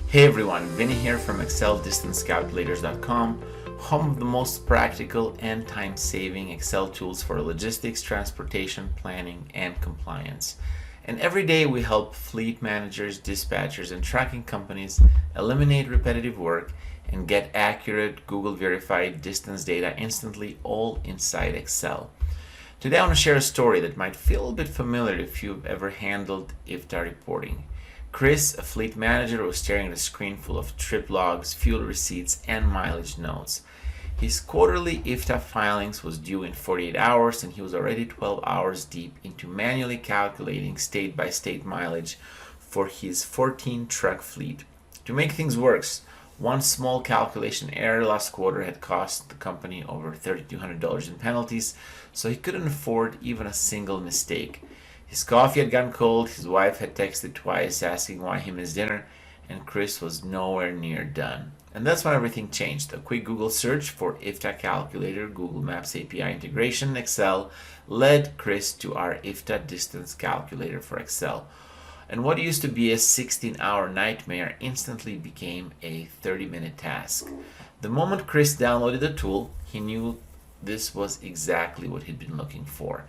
Hey everyone, Vinny here from IFTA home of the most practical and time-saving Excel tools for logistics, transportation, planning, and compliance. And every day we help fleet managers, dispatchers, and tracking companies eliminate repetitive work and get accurate Google-verified distance data instantly, all inside Excel. Today I want to share a story that might feel a bit familiar if you've ever handled IFTA reporting. Chris, a fleet manager, was staring at a screen full of trip logs, fuel receipts, and mileage notes. His quarterly IFTA filings was due in 48 hours, and he was already 12 hours deep into manually calculating state-by-state mileage for his 14-truck fleet. To make things worse, one small calculation error last quarter had cost the company over $3,200 in penalties, so he couldn't afford even a single mistake. His coffee had gone cold, his wife had texted twice asking why he missed dinner, and Chris was nowhere near done. And that's when everything changed. A quick Google search for IFTA Calculator, Google Maps API integration in Excel, led Chris to our IFTA Distance Calculator for Excel. And what used to be a 16-hour nightmare instantly became a 30-minute task. The moment Chris downloaded the tool, he knew this was exactly what he'd been looking for.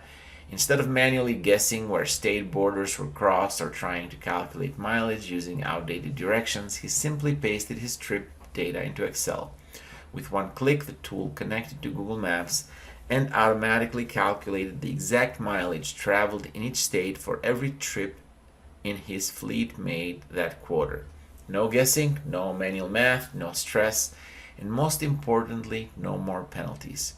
Instead of manually guessing where state borders were crossed or trying to calculate mileage using outdated directions, he simply pasted his trip data into Excel. With one click, the tool connected to Google Maps and automatically calculated the exact mileage traveled in each state for every trip in his fleet made that quarter. No guessing, no manual math, no stress, and most importantly, no more penalties.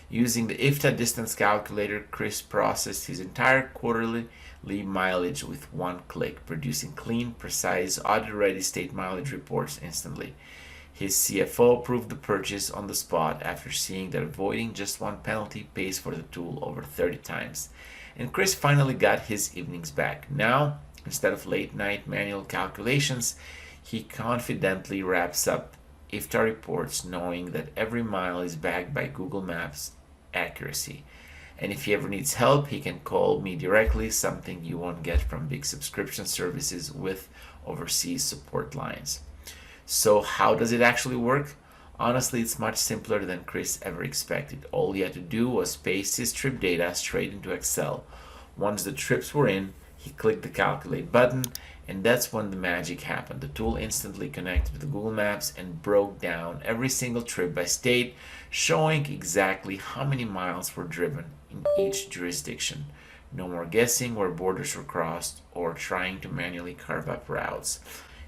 Using the IFTA Distance Calculator, Chris processed his entire quarterly mileage with one click, producing clean, precise, audit-ready state mileage reports instantly. His CFO approved the purchase on the spot after seeing that avoiding just one penalty pays for the tool over 30 times. And Chris finally got his evenings back. Now, instead of late-night manual calculations, he confidently wraps up IFTA reports knowing that every mile is backed by Google Maps accuracy. And if he ever needs help, he can call me directly, something you won't get from big subscription services with overseas support lines. So how does it actually work? Honestly, it's much simpler than Chris ever expected. All he had to do was paste his trip data straight into Excel. Once the trips were in, he clicked the calculate button, and that's when the magic happened. The tool instantly connected with Google Maps and broke down every single trip by state, showing exactly how many miles were driven in each jurisdiction. No more guessing where borders were crossed or trying to manually carve up routes.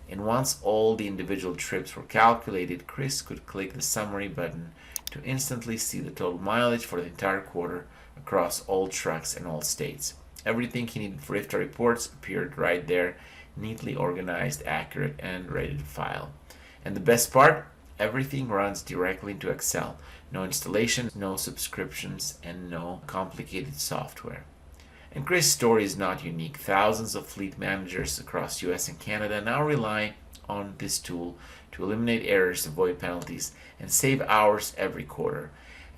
And once all the individual trips were calculated, Chris could click the summary button to instantly see the total mileage for the entire quarter across all trucks and all states. Everything he needed for IFTA reports appeared right there, neatly organized, accurate, and ready to file. And the best part? Everything runs directly into Excel. No installation, no subscriptions, and no complicated software. And Chris' story is not unique. Thousands of fleet managers across US and Canada now rely on this tool to eliminate errors, avoid penalties, and save hours every quarter.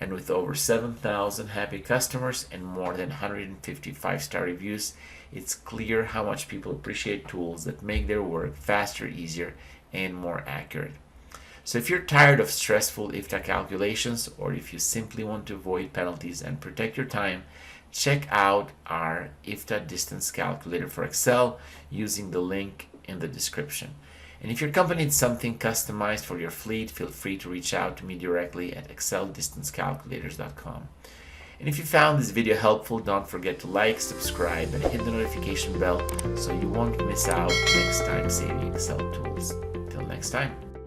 And with over 7,000 happy customers and more than 150 5-star reviews, it's clear how much people appreciate tools that make their work faster, easier, and more accurate. So if you're tired of stressful IFTA calculations, or if you simply want to avoid penalties and protect your time, check out our IFTA Distance Calculator for Excel using the link in the description. And if your company needs something customized for your fleet, feel free to reach out to me directly at exceldistancecalculators.com. And if you found this video helpful, don't forget to like, subscribe, and hit the notification bell so you won't miss out next time saving Excel tools. Till next time.